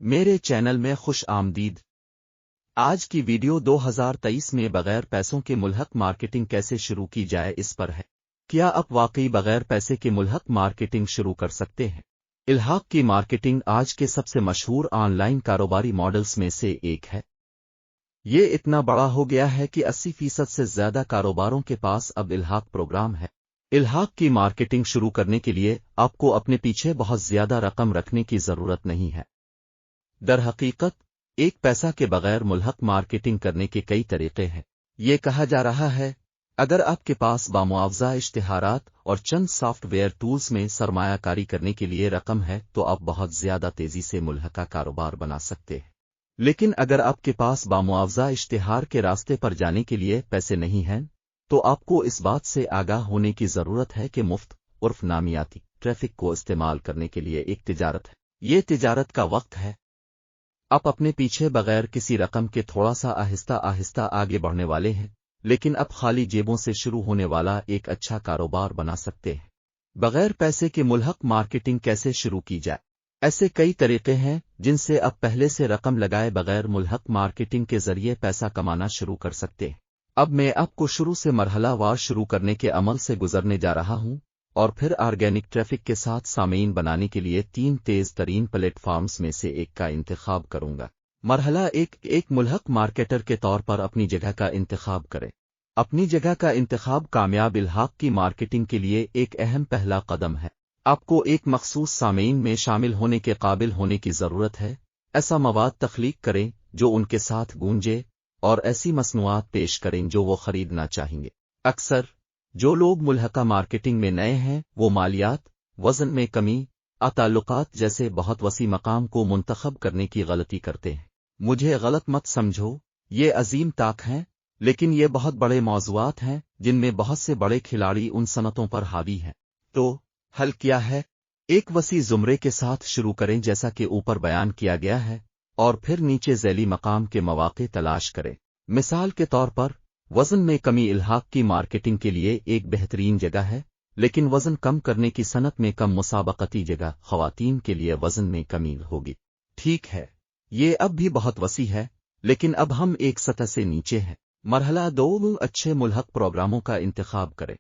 میرے چینل میں خوش آمدید۔ آج کی ویڈیو 2023 میں بغیر پیسوں کے ملحق مارکیٹنگ کیسے شروع کی جائے اس پر ہے۔ کیا آپ واقعی بغیر پیسے کے ملحق مارکیٹنگ شروع کر سکتے ہیں؟ الحاق کی مارکیٹنگ آج کے سب سے مشہور آن لائن کاروباری ماڈلز میں سے ایک ہے۔ یہ اتنا بڑا ہو گیا ہے کہ 80% سے زیادہ کاروباروں کے پاس اب الحاق پروگرام ہے۔ الحاق کی مارکیٹنگ شروع کرنے کے لیے آپ کو اپنے پیچھے بہت زیادہ رقم رکھنے کی ضرورت نہیں ہے۔ در حقیقت ایک پیسہ کے بغیر ملحق مارکیٹنگ کرنے کے کئی طریقے ہیں۔ یہ کہا جا رہا ہے اگر آپ کے پاس بامعاوضہ اشتہارات اور چند سافٹ ویئر ٹولز میں سرمایہ کاری کرنے کے لیے رقم ہے تو آپ بہت زیادہ تیزی سے ملحقہ کاروبار بنا سکتے ہیں۔ لیکن اگر آپ کے پاس بامعاوضہ اشتہار کے راستے پر جانے کے لیے پیسے نہیں ہیں تو آپ کو اس بات سے آگاہ ہونے کی ضرورت ہے کہ مفت عرف نامیاتی ٹریفک کو استعمال کرنے کے لیے ایک تجارت ہے۔ یہ تجارت کا وقت ہے۔ آپ اپنے پیچھے بغیر کسی رقم کے تھوڑا سا آہستہ آہستہ آگے بڑھنے والے ہیں، لیکن اب خالی جیبوں سے شروع ہونے والا ایک اچھا کاروبار بنا سکتے ہیں۔ بغیر پیسے کے ملحق مارکیٹنگ کیسے شروع کی جائے؟ ایسے کئی طریقے ہیں جن سے آپ پہلے سے رقم لگائے بغیر ملحق مارکیٹنگ کے ذریعے پیسہ کمانا شروع کر سکتے ہیں۔ اب میں آپ کو شروع سے مرحلہ وار شروع کرنے کے عمل سے گزرنے جا رہا ہوں اور پھر آرگینک ٹریفک کے ساتھ سامعین بنانے کے لیے 3 تیز ترین پلیٹ فارمز میں سے ایک کا انتخاب کروں گا۔ مرحلہ ایک ملحق مارکیٹر کے طور پر اپنی جگہ کا انتخاب کریں۔ اپنی جگہ کا انتخاب کامیاب الحاق کی مارکیٹنگ کے لیے ایک اہم پہلا قدم ہے۔ آپ کو ایک مخصوص سامعین میں شامل ہونے کے قابل ہونے کی ضرورت ہے۔ ایسا مواد تخلیق کریں جو ان کے ساتھ گونجے اور ایسی مصنوعات پیش کریں جو وہ خریدنا چاہیں گے۔ اکثر جو لوگ ملحقہ مارکیٹنگ میں نئے ہیں وہ مالیات، وزن میں کمی، تعلقات جیسے بہت وسیع مقام کو منتخب کرنے کی غلطی کرتے ہیں۔ مجھے غلط مت سمجھو، یہ عظیم طاق ہیں، لیکن یہ بہت بڑے موضوعات ہیں جن میں بہت سے بڑے کھلاڑی ان صنعتوں پر حاوی ہیں۔ تو حل کیا ہے؟ ایک وسیع زمرے کے ساتھ شروع کریں جیسا کہ اوپر بیان کیا گیا ہے، اور پھر نیچے ذیلی مقام کے مواقع تلاش کریں۔ مثال کے طور پر وزن میں کمی الحاق کی مارکیٹنگ کے لیے ایک بہترین جگہ ہے، لیکن وزن کم کرنے کی صنعت میں کم مسابقتی جگہ خواتین کے لیے وزن میں کمی ہوگی۔ ٹھیک ہے، یہ اب بھی بہت وسیع ہے، لیکن اب ہم ایک سطح سے نیچے ہیں۔ مرحلہ 2 اچھے ملحق پروگراموں کا انتخاب کریں۔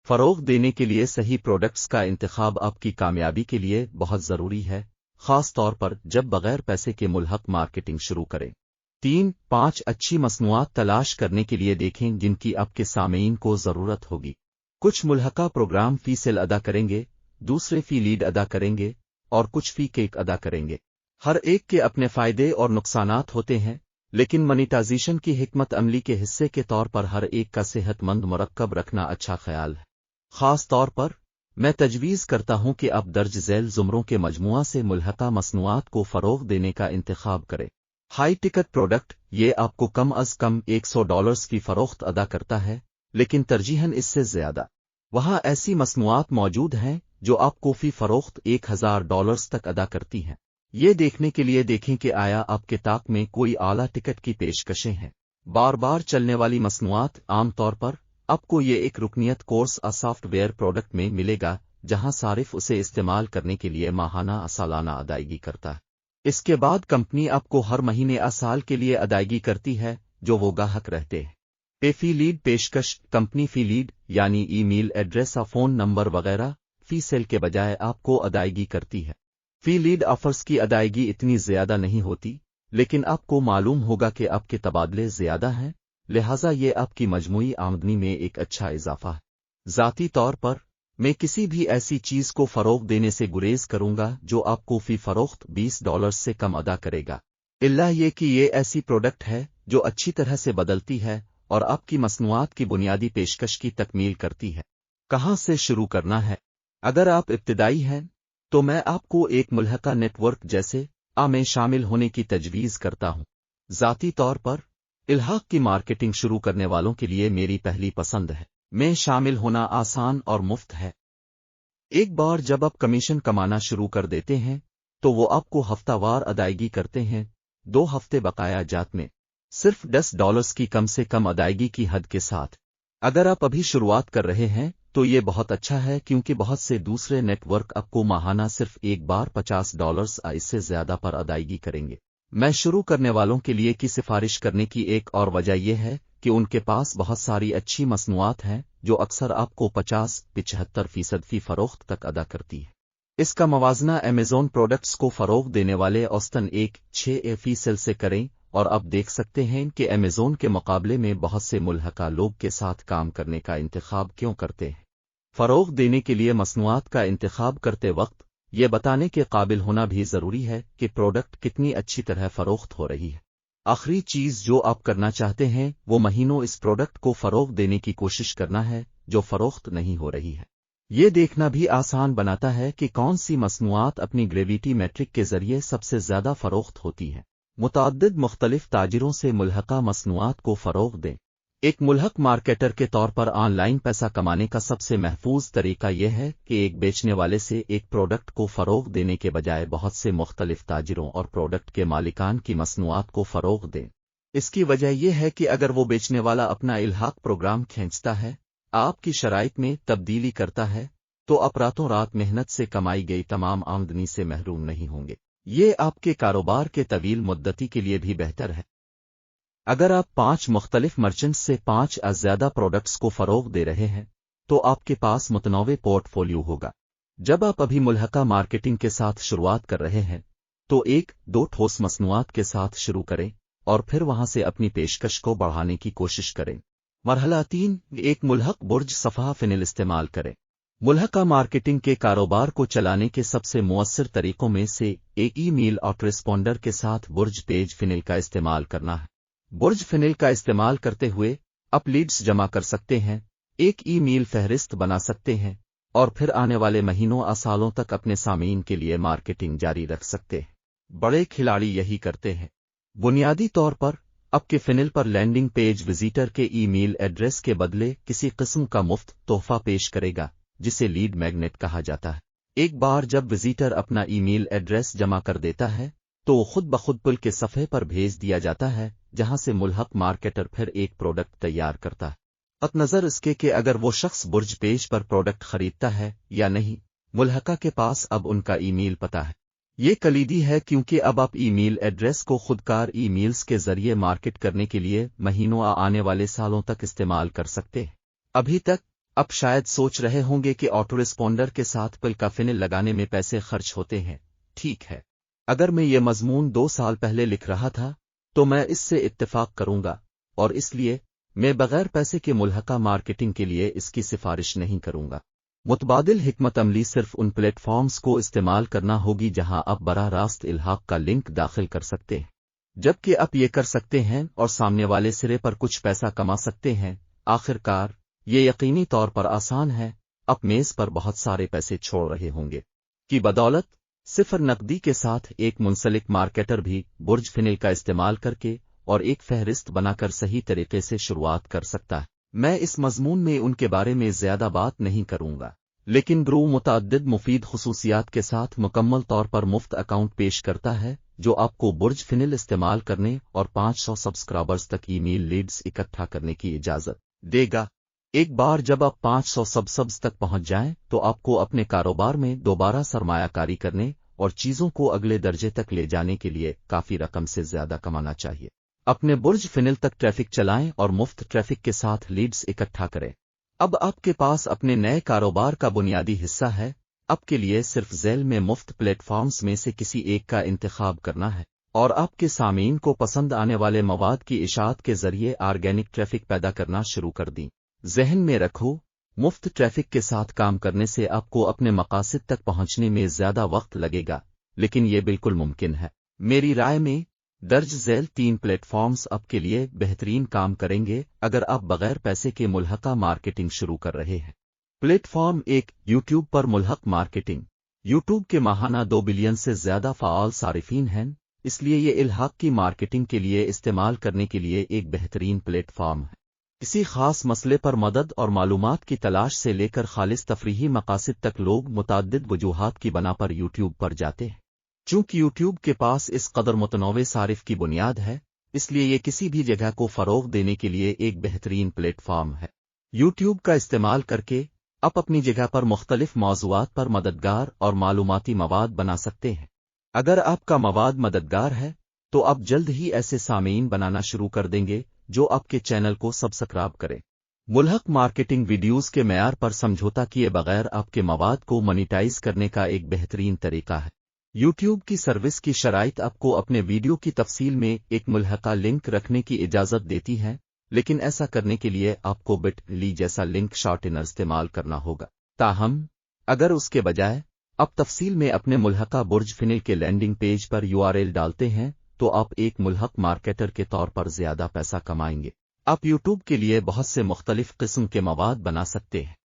فروغ دینے کے لیے صحیح پروڈکٹس کا انتخاب آپ کی کامیابی کے لیے بہت ضروری ہے، خاص طور پر جب بغیر پیسے کے ملحق مارکیٹنگ شروع کریں۔ 3-5 اچھی مصنوعات تلاش کرنے کے لیے دیکھیں جن کی آپ کے سامعین کو ضرورت ہوگی۔ کچھ ملحقہ پروگرام فی سیل ادا کریں گے، دوسرے فی لیڈ ادا کریں گے اور کچھ فی کلک ادا کریں گے۔ ہر ایک کے اپنے فائدے اور نقصانات ہوتے ہیں، لیکن منیٹائزیشن کی حکمت عملی کے حصے کے طور پر ہر ایک کا صحت مند مرکب رکھنا اچھا خیال ہے۔ خاص طور پر میں تجویز کرتا ہوں کہ آپ درج ذیل زمروں کے مجموعہ سے ملحقہ مصنوعات کو فروغ دینے کا انتخاب کریں۔ ہائی ٹکٹ پروڈکٹ یہ آپ کو کم از کم $100 کی فروخت ادا کرتا ہے، لیکن ترجیحاً اس سے زیادہ۔ وہاں ایسی مصنوعات موجود ہیں جو آپ کو فی فروخت $1000 تک ادا کرتی ہیں۔ یہ دیکھنے کے لیے دیکھیں کہ آیا آپ کے طاق میں کوئی اعلیٰ ٹکٹ کی پیشکشیں ہیں۔ بار بار چلنے والی مصنوعات عام طور پر آپ کو یہ ایک رکنیت کورس سافٹ ویئر پروڈکٹ میں ملے گا جہاں صارف اسے استعمال کرنے کے لیے ماہانہ سالانہ ادائیگی کرتا ہے۔ اس کے بعد کمپنی آپ کو ہر مہینے سال کے لیے ادائیگی کرتی ہے جو وہ گاہک رہتے ہیں۔ پے فی لیڈ پیشکش کمپنی فی لیڈ یعنی ای میل ایڈریس فون نمبر وغیرہ فی سیل کے بجائے آپ کو ادائیگی کرتی ہے۔ فی لیڈ آفرز کی ادائیگی اتنی زیادہ نہیں ہوتی، لیکن آپ کو معلوم ہوگا کہ آپ کے تبادلے زیادہ ہیں، لہٰذا یہ آپ کی مجموعی آمدنی میں ایک اچھا اضافہ ہے۔ ذاتی طور پر میں کسی بھی ایسی چیز کو فروغ دینے سے گریز کروں گا جو آپ کو فی فروخت $20 سے کم ادا کرے گا، الا یہ کہ یہ ایسی پروڈکٹ ہے جو اچھی طرح سے بدلتی ہے اور آپ کی مصنوعات کی بنیادی پیشکش کی تکمیل کرتی ہے۔ کہاں سے شروع کرنا ہے؟ اگر آپ ابتدائی ہیں تو میں آپ کو ایک ملحقہ نیٹ ورک جیسے میں شامل ہونے کی تجویز کرتا ہوں۔ ذاتی طور پر الحاق کی مارکیٹنگ شروع کرنے والوں کے لیے میری پہلی پسند ہے۔ میں شامل ہونا آسان اور مفت ہے۔ ایک بار جب آپ کمیشن کمانا شروع کر دیتے ہیں تو وہ آپ کو ہفتہ وار ادائیگی کرتے ہیں، 2 ہفتے بقایا جات میں صرف $10 کی کم سے کم ادائیگی کی حد کے ساتھ۔ اگر آپ ابھی شروعات کر رہے ہیں تو یہ بہت اچھا ہے کیونکہ بہت سے دوسرے نیٹ ورک آپ کو ماہانہ صرف ایک بار $50 اس سے زیادہ پر ادائیگی کریں گے۔ میں شروع کرنے والوں کے لیے کی سفارش کرنے کی ایک اور وجہ یہ ہے کہ ان کے پاس بہت ساری اچھی مصنوعات ہیں جو اکثر آپ کو 50-75% فی فروخت تک ادا کرتی ہے۔ اس کا موازنہ ایمیزون پروڈکٹس کو فروغ دینے والے اوسطاً 1.6% سے کریں، اور اب دیکھ سکتے ہیں کہ ایمیزون کے مقابلے میں بہت سے ملحقہ لوگ کے ساتھ کام کرنے کا انتخاب کیوں کرتے ہیں۔ فروغ دینے کے لیے مصنوعات کا انتخاب کرتے وقت یہ بتانے کے قابل ہونا بھی ضروری ہے کہ پروڈکٹ کتنی اچھی طرح فروخت ہو رہی ہے۔ آخری چیز جو آپ کرنا چاہتے ہیں وہ مہینوں اس پروڈکٹ کو فروغ دینے کی کوشش کرنا ہے جو فروخت نہیں ہو رہی ہے۔ یہ دیکھنا بھی آسان بناتا ہے کہ کون سی مصنوعات اپنی گریویٹی میٹرک کے ذریعے سب سے زیادہ فروخت ہوتی ہیں۔ متعدد مختلف تاجروں سے ملحقہ مصنوعات کو فروغ دیں۔ ایک ملحق مارکیٹر کے طور پر آن لائن پیسہ کمانے کا سب سے محفوظ طریقہ یہ ہے کہ ایک بیچنے والے سے ایک پروڈکٹ کو فروغ دینے کے بجائے بہت سے مختلف تاجروں اور پروڈکٹ کے مالکان کی مصنوعات کو فروغ دیں۔ اس کی وجہ یہ ہے کہ اگر وہ بیچنے والا اپنا الحاق پروگرام کھینچتا ہے، آپ کی شرائط میں تبدیلی کرتا ہے، تو آپ راتوں رات محنت سے کمائی گئی تمام آمدنی سے محروم نہیں ہوں گے۔ یہ آپ کے کاروبار کے طویل مدتی کے لیے بھی بہتر ہے۔ اگر آپ 5 مختلف مرچنٹس سے 5 یا زیادہ پروڈکٹس کو فروغ دے رہے ہیں تو آپ کے پاس متنوع پورٹ فولیو ہوگا۔ جب آپ ابھی ملحقہ مارکیٹنگ کے ساتھ شروعات کر رہے ہیں تو 1-2 ٹھوس مصنوعات کے ساتھ شروع کریں اور پھر وہاں سے اپنی پیشکش کو بڑھانے کی کوشش کریں۔ مرحلہ 3، ایک ملحق برج صفحہ فنل استعمال کریں۔ ملحقہ مارکیٹنگ کے کاروبار کو چلانے کے سب سے مؤثر طریقوں میں سے ایک ای میل آٹورسپونڈر کے ساتھ برج پیج فنل کا استعمال کرنا ہے۔ برج فنل کا استعمال کرتے ہوئے آپ لیڈز جمع کر سکتے ہیں، ایک ای میل فہرست بنا سکتے ہیں، اور پھر آنے والے مہینوں یا سالوں تک اپنے سامعین کے لیے مارکیٹنگ جاری رکھ سکتے ہیں۔ بڑے کھلاڑی یہی کرتے ہیں۔ بنیادی طور پر آپ کے فنل پر لینڈنگ پیج وزیٹر کے ای میل ایڈریس کے بدلے کسی قسم کا مفت تحفہ پیش کرے گا جسے لیڈ میگنیٹ کہا جاتا ہے۔ ایک بار جب وزیٹر اپنا ای میل ایڈریس جمع کر دیتا ہے تو وہ خود بخود پل کے صفحے پر بھیج دیا جاتا ہے جہاں سے ملحق مارکیٹر پھر ایک پروڈکٹ تیار کرتا ہے۔ قط نظر اس کے کہ اگر وہ شخص برج پیج پر پروڈکٹ خریدتا ہے یا نہیں، ملحقہ کے پاس اب ان کا ای میل پتہ ہے۔ یہ کلیدی ہے کیونکہ اب آپ ای میل ایڈریس کو خودکار ای میلز کے ذریعے مارکیٹ کرنے کے لیے مہینوں یا آنے والے سالوں تک استعمال کر سکتے ہیں۔ ابھی تک آپ شاید سوچ رہے ہوں گے کہ آٹو رسپونڈر کے ساتھ پل کا فنل لگانے میں پیسے خرچ ہوتے ہیں۔ ٹھیک ہے، اگر میں یہ مضمون 2 سال پہلے لکھ رہا تھا تو میں اس سے اتفاق کروں گا، اور اس لیے میں بغیر پیسے کے ملحقہ مارکیٹنگ کے لیے اس کی سفارش نہیں کروں گا۔ متبادل حکمت عملی صرف ان پلیٹ فارمز کو استعمال کرنا ہوگی جہاں آپ براہ راست الحاق کا لنک داخل کر سکتے ہیں، جبکہ آپ یہ کر سکتے ہیں اور سامنے والے سرے پر کچھ پیسہ کما سکتے ہیں۔ آخر کار یہ یقینی طور پر آسان ہے، آپ میز پر بہت سارے پیسے چھوڑ رہے ہوں گے کی بدولت صفر نقدی کے ساتھ ایک منسلک مارکیٹر بھی برج فنل کا استعمال کر کے اور ایک فہرست بنا کر صحیح طریقے سے شروعات کر سکتا ہے۔ میں اس مضمون میں ان کے بارے میں زیادہ بات نہیں کروں گا، لیکن گرو متعدد مفید خصوصیات کے ساتھ مکمل طور پر مفت اکاؤنٹ پیش کرتا ہے جو آپ کو برج فنل استعمال کرنے اور 500 سبسکرائبرز تک ای میل لیڈز اکٹھا کرنے کی اجازت دے گا۔ ایک بار جب آپ 500 سبسکرائبرز تک پہنچ جائیں تو آپ کو اپنے کاروبار میں دوبارہ سرمایہ کاری کرنے اور چیزوں کو اگلے درجے تک لے جانے کے لیے کافی رقم سے زیادہ کمانا چاہیے۔ اپنے برج فنل تک ٹریفک چلائیں اور مفت ٹریفک کے ساتھ لیڈز اکٹھا کریں۔ اب آپ کے پاس اپنے نئے کاروبار کا بنیادی حصہ ہے، آپ کے لیے صرف ذیل میں مفت پلیٹ فارمز میں سے کسی ایک کا انتخاب کرنا ہے اور آپ کے سامعین کو پسند آنے والے مواد کی اشاعت کے ذریعے آرگینک ٹریفک پیدا کرنا شروع کر دیں۔ ذہن میں رکھو، مفت ٹریفک کے ساتھ کام کرنے سے آپ کو اپنے مقاصد تک پہنچنے میں زیادہ وقت لگے گا، لیکن یہ بالکل ممکن ہے۔ میری رائے میں درج ذیل 3 پلیٹ فارمز آپ کے لیے بہترین کام کریں گے اگر آپ بغیر پیسے کے ملحقہ مارکیٹنگ شروع کر رہے ہیں۔ پلیٹ فارم 1، یوٹیوب پر ملحق مارکیٹنگ۔ یوٹیوب کے ماہانہ 2 بلین سے زیادہ فعال صارفین ہیں، اس لیے یہ الحاق کی مارکیٹنگ کے لیے استعمال کرنے کے لیے ایک بہترین پلیٹ فارم ہے۔ کسی خاص مسئلے پر مدد اور معلومات کی تلاش سے لے کر خالص تفریحی مقاصد تک لوگ متعدد وجوہات کی بنا پر یوٹیوب پر جاتے ہیں۔ چونکہ یوٹیوب کے پاس اس قدر متنوع صارف کی بنیاد ہے، اس لیے یہ کسی بھی جگہ کو فروغ دینے کے لیے ایک بہترین پلیٹ فارم ہے۔ یوٹیوب کا استعمال کر کے आप अपनी जगह पर मुख्तलिफ मौज़ूआत पर मददगार और मालूमाती मवाद बना सकते हैं। अगर आपका मवाद मददगार है तो आप जल्द ही ऐसे सामीन बनाना शुरू कर देंगे जो आपके चैनल को सब्सक्राइब करें। मुल्हक मार्केटिंग वीडियोस के मेयार पर समझौता किए बगैर आपके मवाद को मोनेटाइज करने का एक बेहतरीन तरीका है। YouTube की सर्विस की शराइत आपको अपने वीडियो की तफसील में एक मुल्हका लिंक रखने की इजाज़त देती है, लेकिन ऐसा करने के लिए आपको बिट.ly जैसा लिंक शॉर्टनर इस्तेमाल करना होगा। ताहम अगर उसके बजाय आप तफसील में अपने मुल्हका बुर्ज फिनिल के लैंडिंग पेज पर URL डालते हैं तो आप एक मुल्हक मार्केटर के तौर पर ज्यादा पैसा कमाएंगे। आप YouTube के लिए बहुत से मुख्तलिफ किस्म के मवाद बना सकते हैं।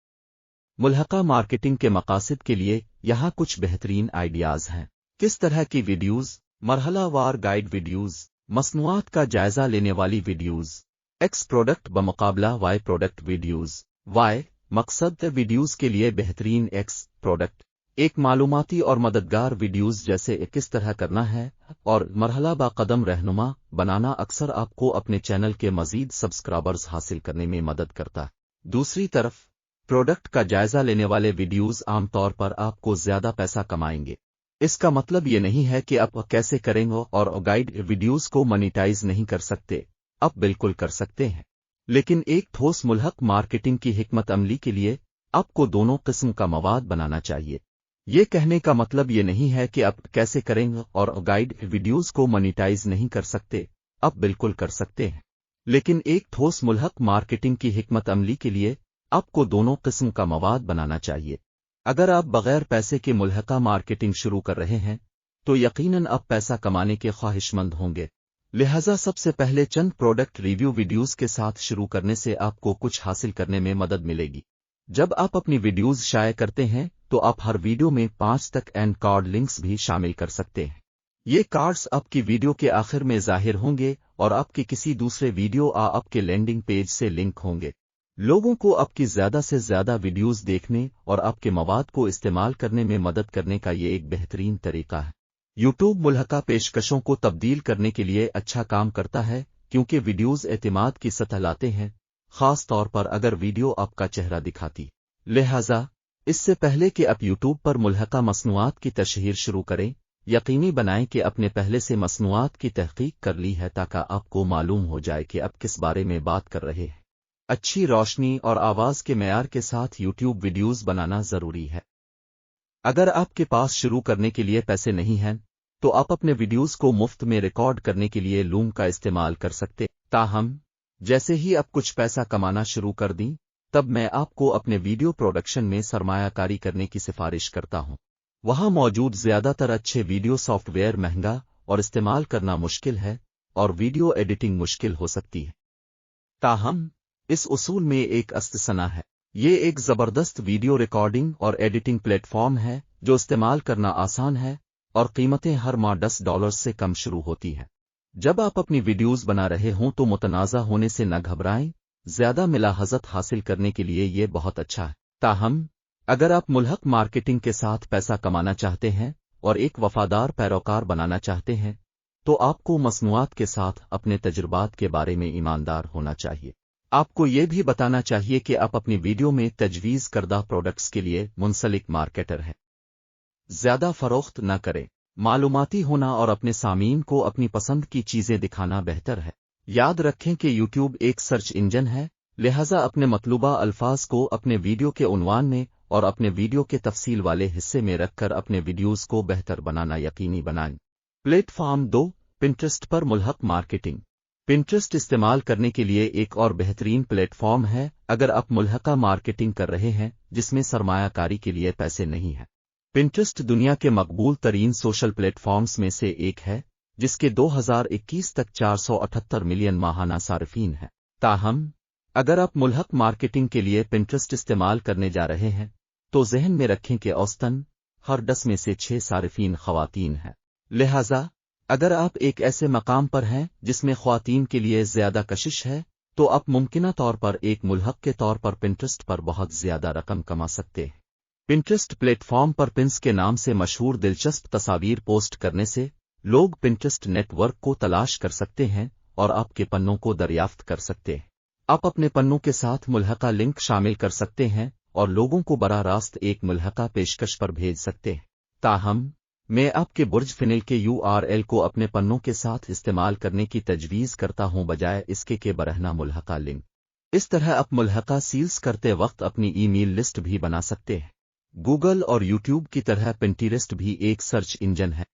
मुल्हका मार्केटिंग के मकासद के लिए यहाँ कुछ बेहतरीन आइडियाज हैं। किस तरह की वीडियोज? मरहलावार गाइड वीडियोज, मसनूआत का जायजा लेने वाली वीडियोज, X प्रोडक्ट बमुकाबला Y प्रोडक्ट वीडियोज। Y मकसद वीडियोज के लिए बेहतरीन X प्रोडक्ट, एक मालूमाती और मददगार वीडियोज जैसे किस तरह करना है और मरहला बा कदम रहनुमा बनाना अक्सर आपको अपने चैनल के मजीद सब्सक्राइबर्स हासिल करने में मदद करता है। दूसरी तरफ प्रोडक्ट का जायजा लेने वाले वीडियोज आमतौर पर आपको ज्यादा पैसा कमाएंगे। इसका मतलब ये नहीं है कि आप कैसे करेंगे और गाइड वीडियोज को मोनेटाइज नहीं कर सकते, आप बिल्कुल कर सकते हैं। लेकिन एक ठोस मुल्हक मार्केटिंग की हिकमत अमली के लिए आपको दोनों किस्म का मवाद बनाना चाहिए। ये कहने का मतलब ये नहीं है कि आप कैसे करेंगे और गाइड वीडियोज को मोनेटाइज नहीं कर सकते, आप बिल्कुल कर सकते हैं। लेकिन एक ठोस मुल्हक मार्केटिंग की हिकमत अमली के लिए आपको दोनों किस्म का मवाद बनाना चाहिए। अगर आप बगैर पैसे के मुल्हका मार्केटिंग शुरू कर रहे हैं तो यकीनन आप पैसा कमाने के ख्वाहिशमंद होंगे। लिहाजा सबसे पहले चंद प्रोडक्ट रिव्यू वीडियोस के साथ शुरू करने से आपको कुछ हासिल करने में मदद मिलेगी। जब आप अपनी वीडियोस शाया करते हैं तो आप हर वीडियो में 5 तक एंड कार्ड लिंक्स भी शामिल कर सकते हैं। ये कार्ड्स आपकी वीडियो के आखिर में जाहिर होंगे और आपके किसी दूसरे वीडियो आपके लैंडिंग पेज से लिंक होंगे। लोगों को आपकी ज्यादा से ज्यादा वीडियोस देखने और आपके मवाद को इस्तेमाल करने में मदद करने का ये एक बेहतरीन तरीका है। YouTube मुल्हका पेशकशों को तब्दील करने के लिए अच्छा काम करता है क्योंकि वीडियोस एतमाद की सतह लाते हैं, खास तौर पर अगर वीडियो आपका चेहरा दिखाती। लिहाजा इससे पहले कि आप YouTube पर मुल्हका मसनूआत की तशहीर शुरू करें, यकीनी बनाएं कि आपने पहले से मसनूआत की तहकीक कर ली है ताकि आपको मालूम हो जाए कि आप किस बारे में बात कर रहे हैं। अच्छी रोशनी और आवाज के मेयार के साथ YouTube वीडियोस बनाना जरूरी है। अगर आपके पास शुरू करने के लिए पैसे नहीं हैं तो आप अपने वीडियोस को मुफ्त में रिकॉर्ड करने के लिए लूम का इस्तेमाल कर सकते। ताहम जैसे ही आप कुछ पैसा कमाना शुरू कर दी तब मैं आपको अपने वीडियो प्रोडक्शन में सरमायाकारी करने की सिफारिश करता हूं। वहां मौजूद ज्यादातर अच्छे वीडियो सॉफ्टवेयर महंगा और इस्तेमाल करना मुश्किल है और वीडियो एडिटिंग मुश्किल हो सकती है। ताहम इस उसूल में एक अस्तिसना है। ये एक जबरदस्त वीडियो रिकॉर्डिंग और एडिटिंग प्लेटफॉर्म है जो इस्तेमाल करना आसान है और कीमतें हर माह $10 से कम शुरू होती हैं। जब आप अपनी वीडियोस बना रहे हों तो मुतनाज़ा होने से न घबराएं, ज्यादा मिलाहज़त हासिल करने के लिए ये बहुत अच्छा है। ताहम अगर आप मुल्हक मार्केटिंग के साथ पैसा कमाना चाहते हैं और एक वफादार पैरोकार बनाना चाहते हैं तो आपको मसनूआत के साथ अपने तजुर्बात के बारे में ईमानदार होना चाहिए। आपको ये भी बताना चाहिए कि आप अपनी वीडियो में तजवीज़ करदा प्रोडक्ट्स के लिए मुंसलिक मार्केटर हैं। ज्यादा फरोख्त न करें। मालूमाती होना और अपने सामीन को अपनी पसंद की चीजें दिखाना बेहतर है। याद रखें कि YouTube एक सर्च इंजन है, लिहाजा अपने मतलूबा अल्फाज को अपने वीडियो के उन्वान में और अपने वीडियो के तफसील वाले हिस्से में रखकर अपने वीडियोस को बेहतर बनाना यकीनी बनाएं। प्लेटफॉर्म 2 पिंटरेस्ट पर मुल्हक मार्केटिंग। पिंटरेस्ट इस्तेमाल करने के लिए एक और बेहतरीन प्लेटफॉर्म है अगर आप मुल्हका मार्केटिंग कर रहे हैं जिसमें सरमायाकारी के लिए पैसे नहीं हैं। पिंटरेस्ट दुनिया के मकबूल तरीन सोशल प्लेटफॉर्म्स में से एक है जिसके 2021 तक 478 मिलियन माहाना सारिफीन हैं। ताहम अगर आप मुल्हक मार्केटिंग के लिए पिंटरेस्ट इस्तेमाल करने जा रहे हैं तो ज़हन में रखें कि औसतन हर 10 में से 6 सारिफीन ख़वातीन हैं। लिहाजा अगर आप एक ऐसे मकाम पर हैं जिसमें ख़वातीन के लिए ज़्यादा कशिश है तो आप मुमकिना तौर पर एक मुल्हक के तौर पर पिंटरेस्ट पर बहुत ज़्यादा रकम कमा सकते हैं। पिंटरेस्ट प्लेटफॉर्म पर पिंस के नाम से मशहूर दिलचस्प तस्वीर पोस्ट करने से लोग पिंटरेस्ट नेटवर्क को तलाश कर सकते हैं और आपके पन्नों को दरियाफ्त कर सकते हैं। आप अपने पन्नों के साथ मुल्हका लिंक शामिल कर सकते हैं और लोगों को बराह रास्त एक मुल्हका पेशकश पर भेज सकते हैं। ताहम मैं आपके बुर्ज फिनिल के URL को अपने पन्नों के साथ इस्तेमाल करने की तजवीज़ करता हूं बजाय इसके के बरहना मुल्हका लिंक। इस तरह आप मुल्हका सील्स करते वक्त अपनी ईमेल लिस्ट भी बना सकते हैं। गूगल और यूट्यूब की तरह पिंटरेस्ट भी एक सर्च इंजन है।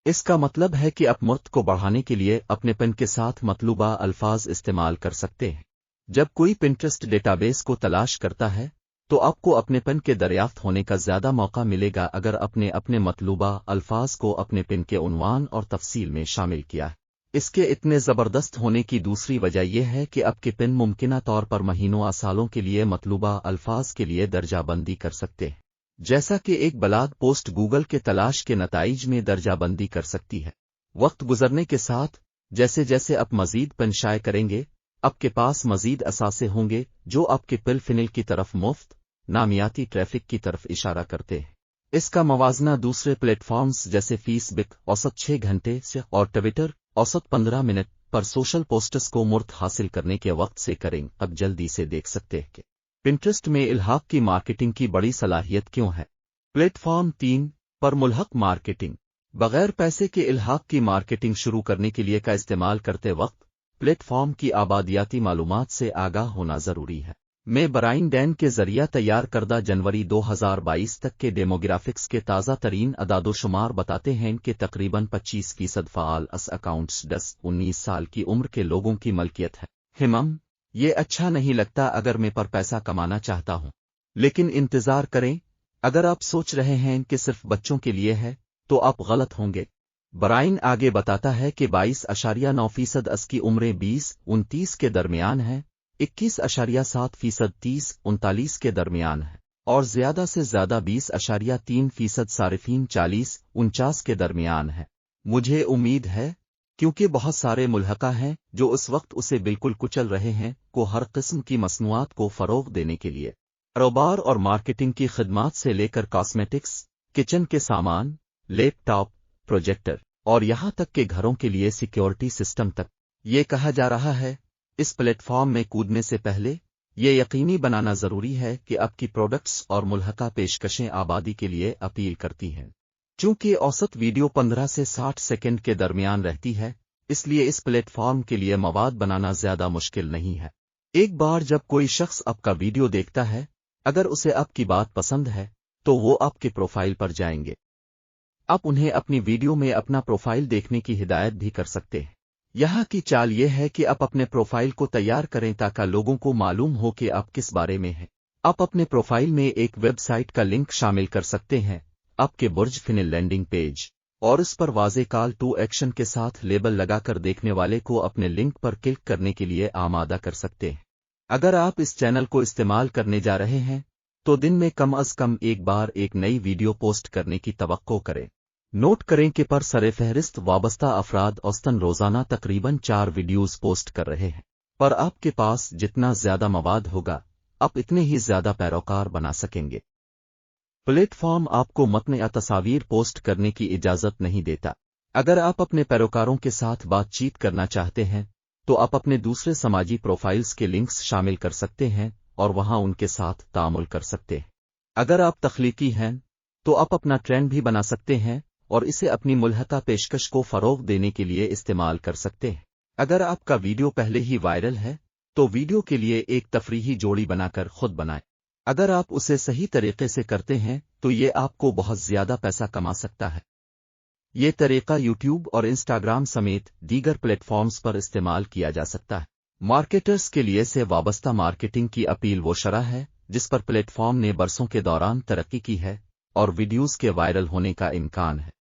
इसका मतलब है कि आप मुफ्त को बढ़ाने के लिए अपने पिन के साथ मतलूबा अल्फाज इस्तेमाल कर सकते हैं। जब कोई पिंटरेस्ट डेटाबेस को तलाश करता है तो आपको अपने पिन के दरियाफ्त होने का ज्यादा मौका मिलेगा अगर अपने मतलूबा अल्फाज को अपने पिन के उन्वान और तफसील में शामिल किया है। इसके इतने ज़बरदस्त होने की दूसरी वजह यह है कि आपके पिन मुमकिना तौर पर महीनों या सालों के लिए मतलूबा अल्फाज के लिए दर्जाबंदी कर सकते हैं, जैसा कि एक ब्लॉग पोस्ट गूगल के तलाश के नताइज में दर्जाबंदी कर सकती है। वक्त गुजरने के साथ जैसे जैसे आप मजीद पिन शाये करेंगे आपके पास मजीद असासे होंगे जो आपके पिल फिनिल की तरफ मुफ्त नामियाती ट्रैफिक की तरफ इशारा करते हैं। इसका मवाजना दूसरे प्लेटफॉर्म्स जैसे फेसबुक औसत 6 घंटे से और ट्विटर औसत 15 मिनट पर सोशल पोस्ट्स को मुफ्त हासिल करने के वक्त से करें। अब जल्दी से देख सकते हैं कि पिंटरेस्ट में इल्हाक की मार्केटिंग की बड़ी सलाहियत क्यों है। प्लेटफॉर्म 3 पर मुल्हक मार्केटिंग। बगैर पैसे के इल्हाक की मार्केटिंग शुरू करने के लिए का इस्तेमाल करते वक्त प्लेटफॉर्म की आबादियाती मालूमात से आगाह होना जरूरी है। मैं ब्राइन डैन के जरिए तैयार करदा जनवरी 2022 तक के डेमोग्राफिक्स के ताज़ा तरीन अदादोशुमार बताते हैं कि तकरीबन 25% फ़ाल अस अकाउंट्स 10-19 साल की उम्र के लोगों की मलकियत है। हिमम ये अच्छा नहीं लगता अगर मैं पर पैसा कमाना चाहता हूं, लेकिन इंतजार करें, अगर आप सोच रहे हैं कि सिर्फ बच्चों के लिए है तो आप गलत होंगे। ब्राइन आगे बताता है कि 22.9% अस की उम्रें 20-29 के दरमियान है, 21.7% 30-39 के दरमियान है और ज्यादा से ज्यादा 20.3% सारिफीन 40-49 के दरमियान है। मुझे उम्मीद है क्योंकि बहुत सारे मुल्हका हैं जो उस वक्त उसे बिल्कुल कुचल रहे हैं को हर किस्म की मसनूआत को फरोग देने के लिए कारोबार और मार्केटिंग की खिदमात से लेकर कॉस्मेटिक्स, किचन के सामान, लैपटॉप, प्रोजेक्टर और यहां तक के घरों के लिए सिक्योरिटी सिस्टम तक। ये कहा जा रहा है इस प्लेटफॉर्म में कूदने से पहले ये यकीनी बनाना जरूरी है कि आपकी प्रोडक्ट्स और मुल्हका पेशकशें आबादी के लिए अपील करती हैं। चूंकि औसत वीडियो 15 से 60 सेकंड के दरमियान रहती है, इसलिए इस प्लेटफॉर्म के लिए मवाद बनाना ज्यादा मुश्किल नहीं है। एक बार जब कोई शख्स आपका वीडियो देखता है, अगर उसे आपकी बात पसंद है तो वो आपके प्रोफाइल पर जाएंगे। आप उन्हें अपनी वीडियो में अपना प्रोफाइल देखने की हिदायत भी कर सकते हैं। यहाँ की चाल ये है कि आप अपने प्रोफाइल को तैयार करें ताकि लोगों को मालूम हो कि आप किस बारे में हैं। आप अपने प्रोफाइल में एक वेबसाइट का लिंक शामिल कर सकते हैं, आपके बुर्ज फिनिल लैंडिंग पेज, और इस पर वाज़े कॉल टू एक्शन के साथ लेबल लगाकर देखने वाले को अपने लिंक पर क्लिक करने के लिए आमादा कर सकते हैं। अगर आप इस चैनल को इस्तेमाल करने जा रहे हैं तो दिन में कम अज कम एक बार एक नई वीडियो पोस्ट करने की तवक्को करें। नोट करें कि पर सरे फहरिस्त वाबस्ता अफराद औसतन रोजाना तकरीबन 4 वीडियोस पोस्ट कर रहे हैं, पर आपके पास जितना ज्यादा मवाद होगा आप इतने ही ज्यादा पैरोकार बना सकेंगे। प्लेटफॉर्म आपको मतन या तस्वीर पोस्ट करने की इजाजत नहीं देता। अगर आप अपने पैरोकारों के साथ बातचीत करना चाहते हैं तो आप अपने दूसरे समाजी प्रोफाइल्स के लिंक्स शामिल कर सकते हैं और वहां उनके साथ तामुल कर सकते हैं। अगर आप तख्लीकी हैं तो आप अपना ट्रेंड भी बना सकते हैं और इसे अपनी मुल्हका पेशकश को फरोग देने के लिए इस्तेमाल कर सकते हैं। अगर आपका वीडियो पहले ही वायरल है तो वीडियो के लिए एक तफरीही जोड़ी बनाकर खुद बनाएं। अगर आप उसे सही तरीके से करते हैं तो ये आपको बहुत ज्यादा पैसा कमा सकता है। ये तरीका यूट्यूब और इंस्टाग्राम समेत दीगर प्लेटफॉर्म्स पर इस्तेमाल किया जा सकता है। मार्केटर्स के लिए से वाबस्ता मार्केटिंग की अपील वो शरह है जिस पर प्लेटफॉर्म ने बरसों के दौरान तरक्की की है और वीडियोस के वायरल होने का इम्कान है।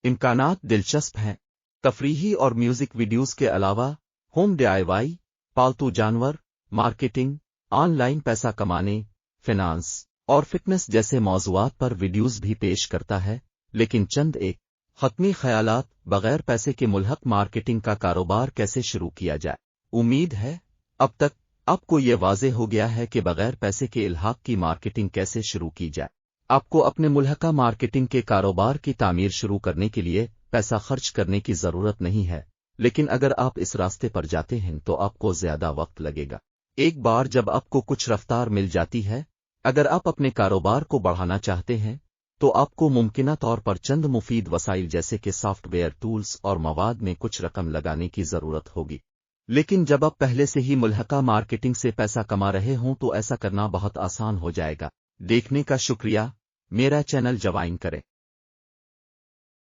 इम्कानात दिलचस्प हैं। तफरीही और म्यूजिक वीडियोस के अलावा होम DIY, पालतू जानवर, मार्केटिंग, ऑनलाइन पैसा कमाने, फिनांस और फिटनेस जैसे मौज़ूआत पर वीडियोस भी पेश करता है, लेकिन चंद एक हतमी ख्यालात बगैर पैसे के मुल्हक मार्केटिंग का कारोबार कैसे शुरू किया जाए। उम्मीद है अब तक आपको ये वाज़े हो गया है कि बगैर पैसे के इल्हाक की मार्केटिंग कैसे शुरू की जाए। आपको अपने मुल्हका मार्केटिंग के कारोबार की तामीर शुरू करने के लिए पैसा खर्च करने की जरूरत नहीं है, लेकिन अगर आप इस रास्ते पर जाते हैं तो आपको ज्यादा वक्त लगेगा। एक बार जब आपको कुछ रफ्तार मिल जाती है اگر آپ اپنے کاروبار کو بڑھانا چاہتے ہیں تو آپ کو ممکنہ طور پر چند مفید وسائل جیسے کہ سافٹ ویئر ٹولز اور مواد میں کچھ رقم لگانے کی ضرورت ہوگی، لیکن جب آپ پہلے سے ہی ملحقہ مارکیٹنگ سے پیسہ کما رہے ہوں تو ایسا کرنا بہت آسان ہو جائے گا۔ دیکھنے کا شکریہ، میرا چینل جوائن کریں۔